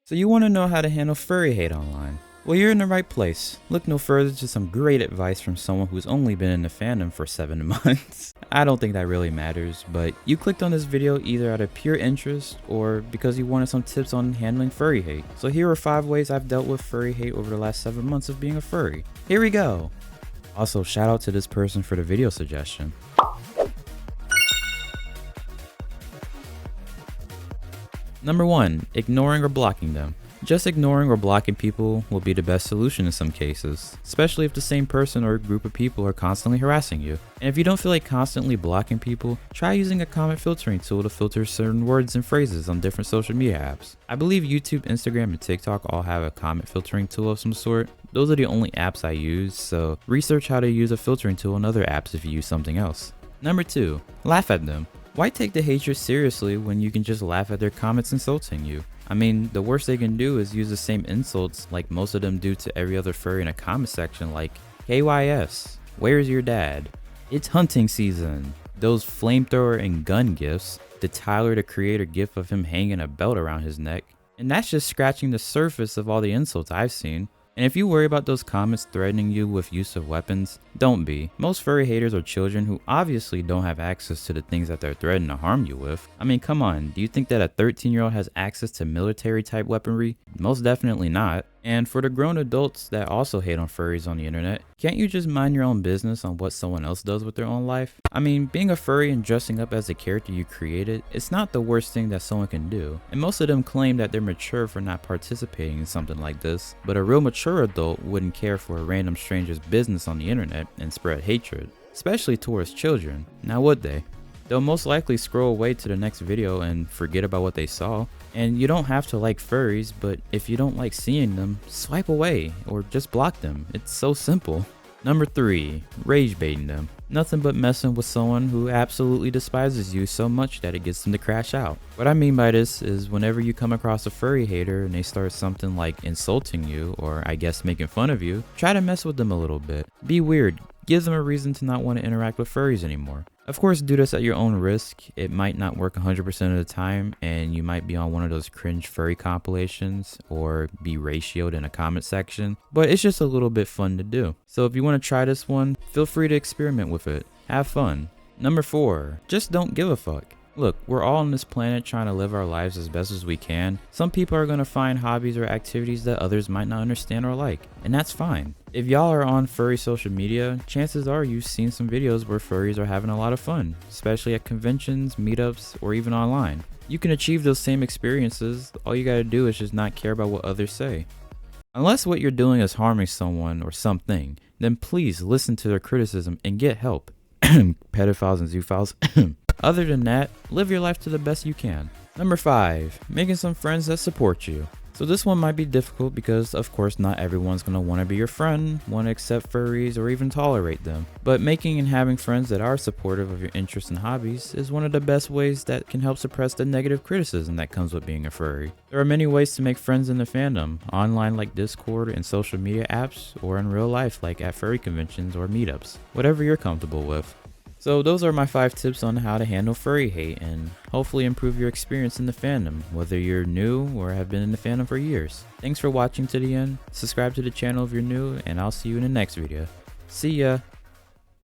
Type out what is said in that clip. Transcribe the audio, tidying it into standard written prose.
So you want to know how to handle furry hate online? Well, you're in the right place. Look no further to some great advice from someone who's only been in the fandom for 7 months. I don't think that really matters, but you clicked on this video either out of pure interest or because you wanted some tips on handling furry hate. So here are 5 ways I've dealt with furry hate over the last 7 months of being a furry. Here we go! Also, shout out to this person for the video suggestion. Number 1. Ignoring or blocking them. Just ignoring or blocking people will be the best solution in some cases, especially if the same person or group of people are constantly harassing you. And if you don't feel like constantly blocking people, try using a comment filtering tool to filter certain words and phrases on different social media apps. I believe YouTube, Instagram, and TikTok all have a comment filtering tool of some sort. Those are the only apps I use, so research how to use a filtering tool on other apps if you use something else. Number 2. Laugh at them. Why take the hatred seriously when you can just laugh at their comments insulting you? I mean, the worst they can do is use the same insults like most of them do to every other furry in a comment section, like KYS, where's your dad? It's hunting season. Those flamethrower and gun gifs, the Tyler the Creator gif of him hanging a belt around his neck. And that's just scratching the surface of all the insults I've seen. And if you worry about those comments threatening you with use of weapons, don't be. Most furry haters are children who obviously don't have access to the things that they're threatening to harm you with. I mean, come on, do you think that a 13-year-old has access to military type weaponry? Most definitely not. And for the grown adults that also hate on furries on the internet, can't you just mind your own business on what someone else does with their own life? I mean, being a furry and dressing up as the character you created, it's not the worst thing that someone can do. And most of them claim that they're mature for not participating in something like this, but a real mature adult wouldn't care for a random stranger's business on the internet and spread hatred, especially towards children. Now would they? They'll most likely scroll away to the next video and forget about what they saw. And you don't have to like furries, but if you don't like seeing them, swipe away or just block them. It's so simple. Number 3. Rage baiting them. Nothing but messing with someone who absolutely despises you so much that it gets them to crash out. What I mean by this is whenever you come across a furry hater and they start something like insulting you or I guess making fun of you, try to mess with them a little bit. Be weird. Give them a reason to not want to interact with furries anymore. Of course, do this at your own risk. It might not work 100% of the time, and you might be on one of those cringe furry compilations or be ratioed in a comment section, but it's just a little bit fun to do. So if you want to try this one, feel free to experiment with it. Have fun. Number 4. Just don't give a fuck. Look, we're all on this planet trying to live our lives as best as we can. Some people are going to find hobbies or activities that others might not understand or like, and that's fine. If y'all are on furry social media, chances are you've seen some videos where furries are having a lot of fun, especially at conventions, meetups, or even online. You can achieve those same experiences, all you gotta do is just not care about what others say. Unless what you're doing is harming someone or something, then please listen to their criticism and get help. Pedophiles and zoophiles. Other than that, live your life to the best you can. Number 5. Making some friends that support you. So this one might be difficult because of course not everyone's going to want to be your friend, want to accept furries, or even tolerate them. But making and having friends that are supportive of your interests and hobbies is one of the best ways that can help suppress the negative criticism that comes with being a furry. There are many ways to make friends in the fandom, online like Discord and social media apps, or in real life like at furry conventions or meetups, whatever you're comfortable with. So those are my 5 tips on how to handle furry hate and hopefully improve your experience in the fandom, whether you're new or have been in the fandom for years. Thanks for watching to the end. Subscribe to the channel if you're new, and I'll see you in the next video. See ya!